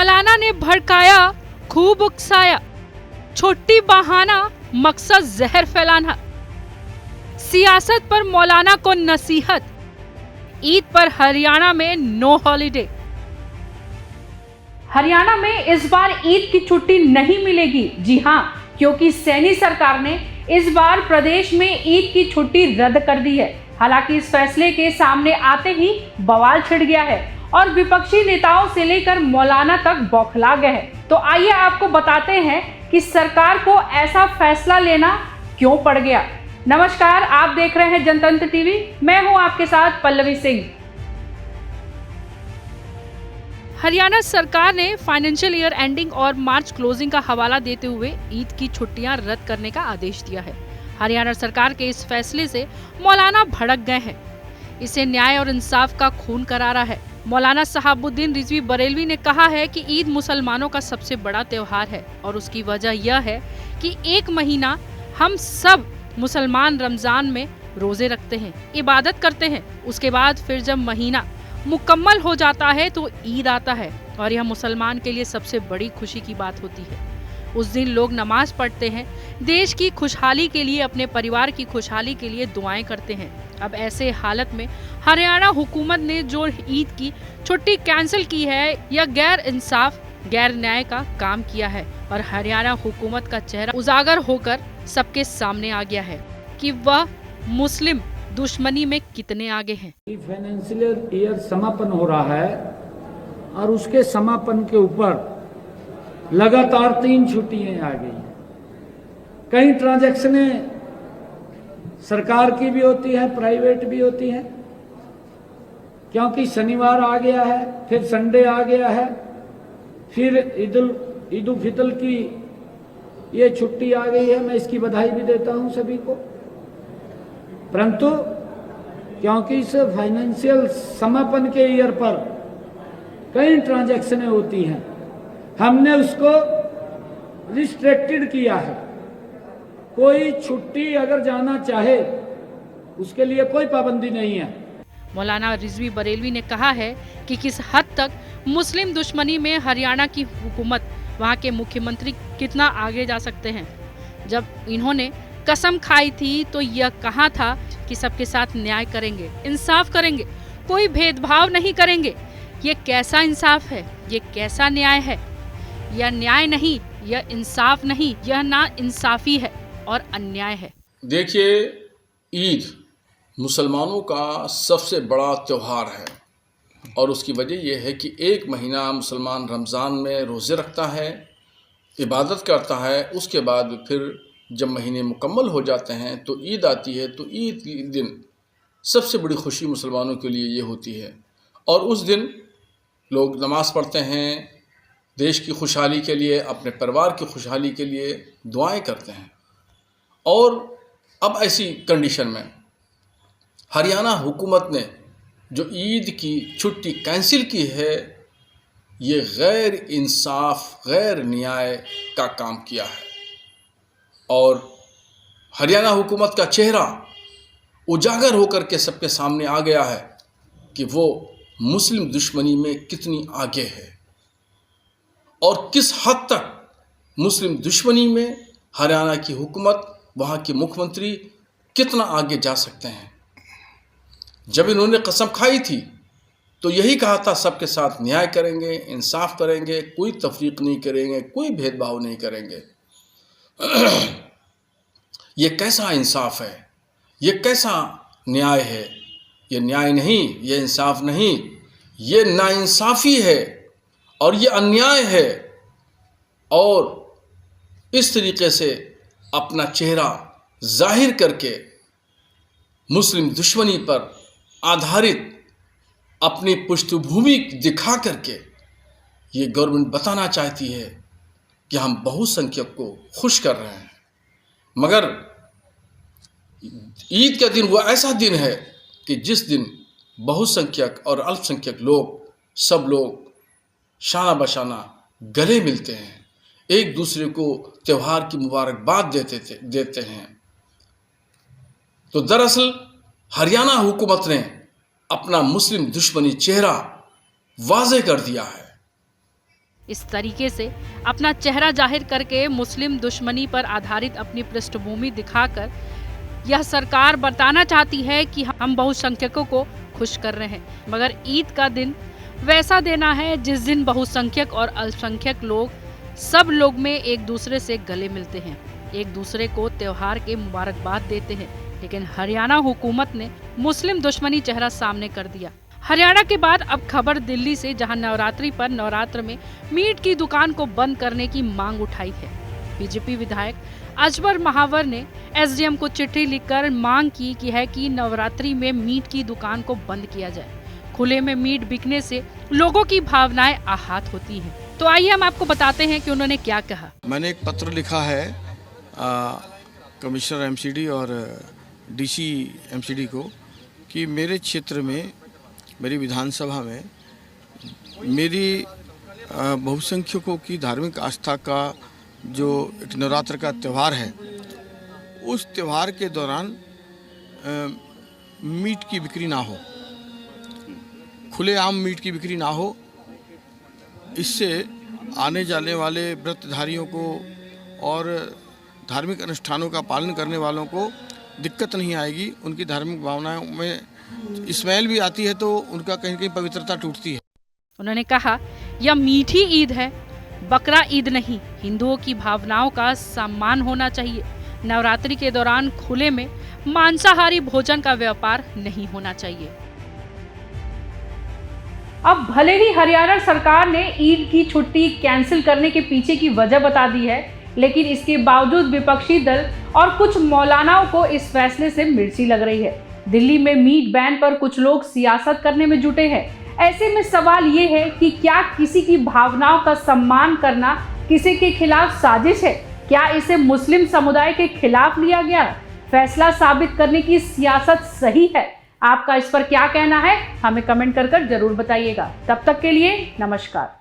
मौलाना ने भड़काया, खूब उकसाया, छोटी बहाना, मकसद जहर फैलाना। सियासत पर मौलाना को नसीहत, ईद पर हरियाणा में नो हॉलिडे। हरियाणा में इस बार ईद की छुट्टी नहीं मिलेगी। जी हां, क्योंकि सैनी सरकार ने इस बार प्रदेश में ईद की छुट्टी रद्द कर दी है। हालांकि इस फैसले के सामने आते ही बवाल छिड़ गया है और विपक्षी नेताओं से लेकर मौलाना तक बौखला गए हैं। तो आइए आपको बताते हैं कि सरकार को ऐसा फैसला लेना क्यों पड़ गया। नमस्कार, आप देख रहे हैं जनतंत्र टीवी। मैं हूं आपके साथ पल्लवी सिंह। हरियाणा सरकार ने फाइनेंशियल ईयर एंडिंग और मार्च क्लोजिंग का हवाला देते हुए ईद की छुट्टियां रद्द करने का आदेश दिया है। हरियाणा सरकार के इस फैसले से मौलाना भड़क गए हैं। इसे न्याय और इंसाफ का खून करारा है। मौलाना साहबुद्दीन रिजवी बरेलवी ने कहा है कि ईद मुसलमानों का सबसे बड़ा त्योहार है और उसकी वजह यह है कि एक महीना हम सब मुसलमान रमजान में रोजे रखते हैं, इबादत करते हैं। उसके बाद फिर जब महीना मुकम्मल हो जाता है तो ईद आता है और यह मुसलमान के लिए सबसे बड़ी खुशी की बात होती है। उस दिन लोग नमाज पढ़ते हैं, देश की खुशहाली के लिए, अपने परिवार की खुशहाली के लिए दुआएं करते हैं। अब ऐसे हालत में हरियाणा हुकूमत ने जो ईद की छुट्टी कैंसिल की है, यह गैर इंसाफ, गैर न्याय का काम किया है और हरियाणा हुकूमत का चेहरा उजागर होकर सबके सामने आ गया है कि वह मुस्लिम दुश्मनी में कितने आगे हैं। फाइनेंशियल ईयर समापन हो रहा है और उसके समापन के ऊपर लगातार 3 छुट्टियां आ गई। कई ट्रांजैक्शनें सरकार की भी होती है, प्राइवेट भी होती है, क्योंकि शनिवार आ गया है, फिर संडे आ गया है, फिर ईद उल फितर की ये छुट्टी आ गई है। मैं इसकी बधाई भी देता हूं सभी को। परंतु क्योंकि इस फाइनेंशियल समापन के ईयर पर कई ट्रांजैक्शनें होती हैं, हमने उसको रिस्ट्रिक्टेड किया है। कोई छुट्टी अगर जाना चाहे उसके लिए कोई पाबंदी नहीं है। मौलाना रिजवी बरेलवी ने कहा है कि किस हद तक मुस्लिम दुश्मनी में हरियाणा की हुकूमत, वहां के मुख्यमंत्री कितना आगे जा सकते हैं। जब इन्होंने कसम खाई थी तो यह कहा था कि सबके साथ न्याय करेंगे, इंसाफ करेंगे, कोई भेदभाव नहीं करेंगे। ये कैसा इंसाफ है, ये कैसा न्याय है? यह न्याय नहीं, यह इंसाफ नहीं, यह ना इंसाफी है और अन्याय है। देखिए, ईद मुसलमानों का सबसे बड़ा त्यौहार है और उसकी वजह यह है कि एक महीना मुसलमान रमज़ान में रोज़े रखता है, इबादत करता है। उसके बाद फिर जब महीने मुकम्मल हो जाते हैं तो ईद आती है। तो ईद के दिन सबसे बड़ी खुशी मुसलमानों के लिए ये होती है और उस दिन लोग नमाज़ पढ़ते हैं, देश की खुशहाली के लिए, अपने परिवार की खुशहाली के लिए दुआएं करते हैं। और अब ऐसी कंडीशन में हरियाणा हुकूमत ने जो ईद की छुट्टी कैंसिल की है, ये गैर इंसाफ, गैर न्याय का काम किया है और हरियाणा हुकूमत का चेहरा उजागर होकर के सबके सामने आ गया है कि वो मुस्लिम दुश्मनी में कितनी आगे है और किस हद तक मुस्लिम दुश्मनी में हरियाणा की हुकूमत, वहाँ के मुख्यमंत्री कितना आगे जा सकते हैं। जब इन्होंने कसम खाई थी तो यही कहा था सबके साथ न्याय करेंगे, इंसाफ करेंगे, कोई तफरीक नहीं करेंगे, कोई भेदभाव नहीं करेंगे। ये कैसा इंसाफ है, ये कैसा न्याय है? ये न्याय नहीं, ये इंसाफ नहीं, ये नाइंसाफ़ी है और ये अन्याय है। और इस तरीके से अपना चेहरा जाहिर करके मुस्लिम दुश्मनी पर आधारित अपनी पृष्ठभूमि दिखा करके ये गवर्नमेंट बताना चाहती है कि हम बहुसंख्यक को खुश कर रहे हैं। मगर ईद का दिन वो ऐसा दिन है कि जिस दिन बहुसंख्यक और अल्पसंख्यक लोग, सब लोग शाना बशाना गले मिलते हैं, एक दूसरे को त्यौहार की मुबारकबाद देते हैं। तो दरअसल हरियाणा हुकूमत ने अपना मुस्लिम दुश्मनी चेहरा वाज़े कर दिया है। इस तरीके से अपना चेहरा जाहिर करके मुस्लिम दुश्मनी पर आधारित अपनी पृष्ठभूमि दिखाकर यह सरकार बताना चाहती है कि हम बहुसंख्यकों को खुश कर रहे हैं, मगर ईद का दिन वैसा देना है जिस दिन बहुसंख्यक और अल्पसंख्यक लोग सब लोग में एक दूसरे से गले मिलते हैं, एक दूसरे को त्योहार के मुबारकबाद देते हैं। लेकिन हरियाणा हुकूमत ने मुस्लिम दुश्मनी चेहरा सामने कर दिया। हरियाणा के बाद अब खबर दिल्ली से, जहां नवरात्रि पर नवरात्र में मीट की दुकान को बंद करने की मांग उठाई है। बीजेपी विधायक अजबर महावर ने एसडीएम को चिट्ठी लिखकर मांग की है कि नवरात्रि में मीट की दुकान को बंद किया जाए। खुले में मीट बिकने से लोगों की भावनाएं आहत होती हैं। तो आइए हम आपको बताते हैं कि उन्होंने क्या कहा। मैंने एक पत्र लिखा है कमिश्नर एमसीडी और डीसी एमसीडी को कि मेरे क्षेत्र में, मेरी विधानसभा में मेरी बहुसंख्यकों की धार्मिक आस्था का जो एक नवरात्र का त्यौहार है, उस त्यौहार के दौरान मीट की बिक्री ना हो, खुलेआम मीट की बिक्री ना हो। इससे आने जाने वाले व्रतधारियों को और धार्मिक अनुष्ठानों का पालन करने वालों को दिक्कत नहीं आएगी। उनकी धार्मिक भावनाओं में स्मेल भी आती है तो उनका कहीं कहीं पवित्रता टूटती है। उन्होंने कहा, यह मीठी ईद है, बकरा ईद नहीं। हिंदुओं की भावनाओं का सम्मान होना चाहिए। नवरात्रि के दौरान खुले में मांसाहारी भोजन का व्यापार नहीं होना चाहिए। अब भले ही हरियाणा सरकार ने ईद की छुट्टी कैंसिल करने के पीछे की वजह बता दी है, लेकिन इसके बावजूद विपक्षी दल और कुछ मौलानाओं को इस फैसले से मिर्ची लग रही है। दिल्ली में मीट बैन पर कुछ लोग सियासत करने में जुटे हैं। ऐसे में सवाल ये है कि क्या किसी की भावनाओं का सम्मान करना किसी के खिलाफ साजिश है? क्या इसे मुस्लिम समुदाय के खिलाफ लिया गया फैसला साबित करने की सियासत सही है? आपका इस पर क्या कहना है? हमें कमेंट कर जरूर बताइएगा। तब तक के लिए नमस्कार।